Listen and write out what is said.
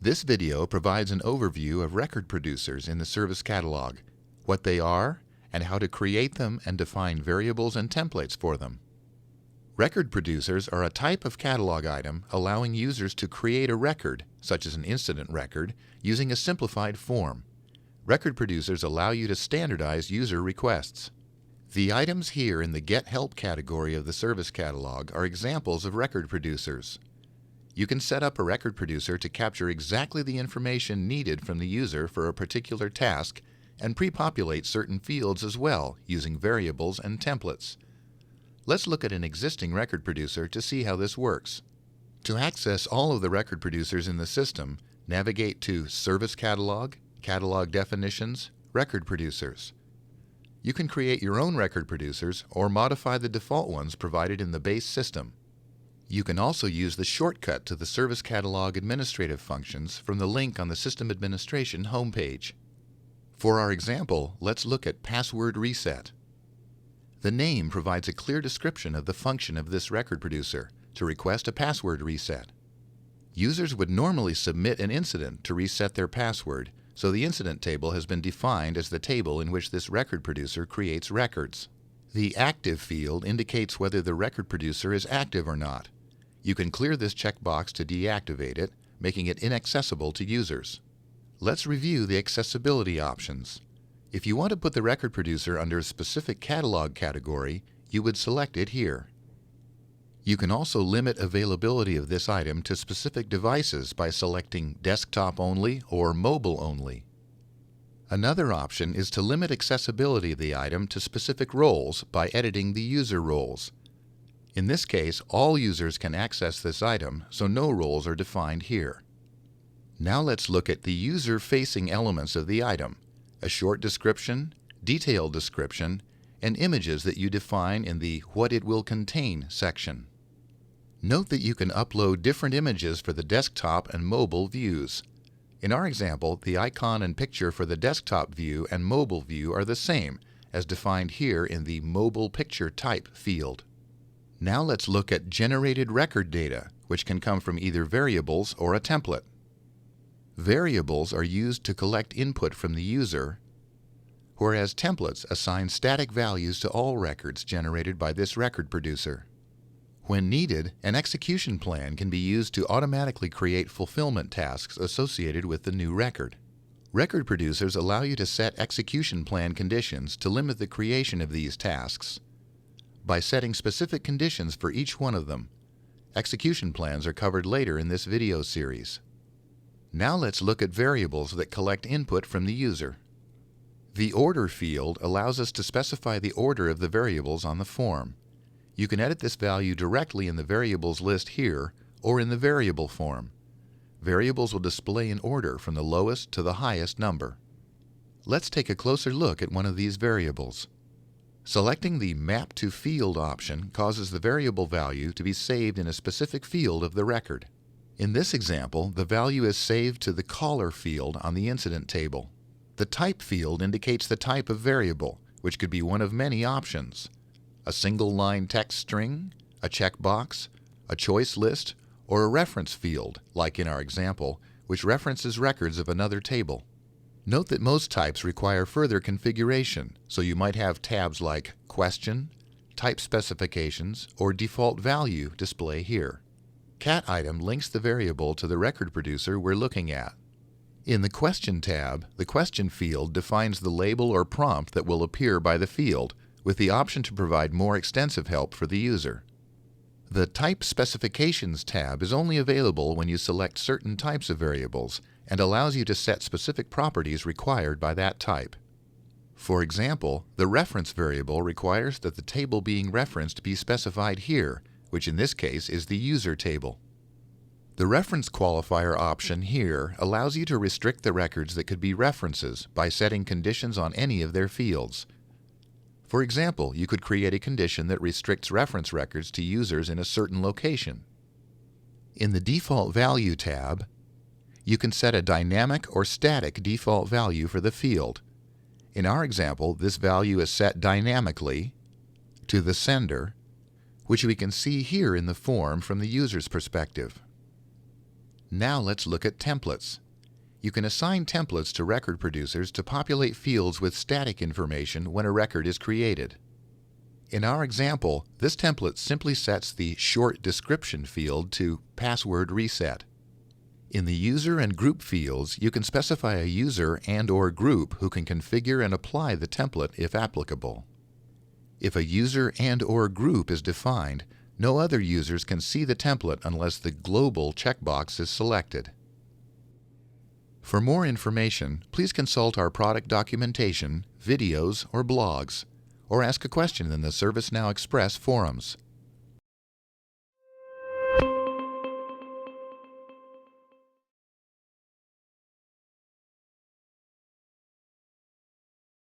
This video provides an overview of record producers in the Service Catalog, what they are, and how to create them and define variables and templates for them. Record producers are a type of catalog item allowing users to create a record, such as an incident record, using a simplified form. Record producers allow you to standardize user requests. The items here in the Get Help category of the Service Catalog are examples of record producers. You can set up a record producer to capture exactly the information needed from the user for a particular task and pre-populate certain fields as well using variables and templates. Let's look at an existing record producer to see how this works. To access all of the record producers in the system, navigate to Service Catalog, Catalog Definitions, Record Producers. You can create your own record producers or modify the default ones provided in the base system. You can also use the shortcut to the Service Catalog administrative functions from the link on the System Administration homepage. For our example, let's look at Password Reset. The name provides a clear description of the function of this record producer, to request a password reset. Users would normally submit an incident to reset their password, so the incident table has been defined as the table in which this record producer creates records. The Active field indicates whether the record producer is active or not. You can clear this checkbox to deactivate it, making it inaccessible to users. Let's review the accessibility options. If you want to put the record producer under a specific catalog category, you would select it here. You can also limit availability of this item to specific devices by selecting Desktop Only or Mobile Only. Another option is to limit accessibility of the item to specific roles by editing the user roles. In this case, all users can access this item, so no roles are defined here. Now let's look at the user-facing elements of the item, a short description, detailed description, and images that you define in the What It Will Contain section. Note that you can upload different images for the desktop and mobile views. In our example, the icon and picture for the desktop view and mobile view are the same, as defined here in the Mobile Picture Type field. Now let's look at generated record data, which can come from either variables or a template. Variables are used to collect input from the user, whereas templates assign static values to all records generated by this record producer. When needed, an execution plan can be used to automatically create fulfillment tasks associated with the new record. Record producers allow you to set execution plan conditions to limit the creation of these tasks. By setting specific conditions for each one of them, execution plans are covered later in this video series. Now let's look at variables that collect input from the user. The Order field allows us to specify the order of the variables on the form. You can edit this value directly in the variables list here or in the variable form. Variables will display in order from the lowest to the highest number. Let's take a closer look at one of these variables. Selecting the Map to Field option causes the variable value to be saved in a specific field of the record. In this example, the value is saved to the Caller field on the incident table. The Type field indicates the type of variable, which could be one of many options: a single-line text string, a checkbox, a choice list, or a reference field, like in our example, which references records of another table. Note that most types require further configuration, so you might have tabs like Question, Type Specifications, or Default Value display here. Cat item links the variable to the record producer we're looking at. In the Question tab, the Question field defines the label or prompt that will appear by the field, with the option to provide more extensive help for the user. The Type Specifications tab is only available when you select certain types of variables and allows you to set specific properties required by that type. For example, the reference variable requires that the table being referenced be specified here, which in this case is the user table. The reference qualifier option here allows you to restrict the records that could be references by setting conditions on any of their fields. For example, you could create a condition that restricts reference records to users in a certain location. In the Default Value tab, you can set a dynamic or static default value for the field. In our example, this value is set dynamically to the sender, which we can see here in the form from the user's perspective. Now let's look at templates. You can assign templates to record producers to populate fields with static information when a record is created. In our example, this template simply sets the short description field to password reset. In the user and group fields, you can specify a user and/or group who can configure and apply the template if applicable. If a user and/or group is defined, no other users can see the template unless the global checkbox is selected. For more information, please consult our product documentation, videos, or blogs, or ask a question in the ServiceNow Express forums.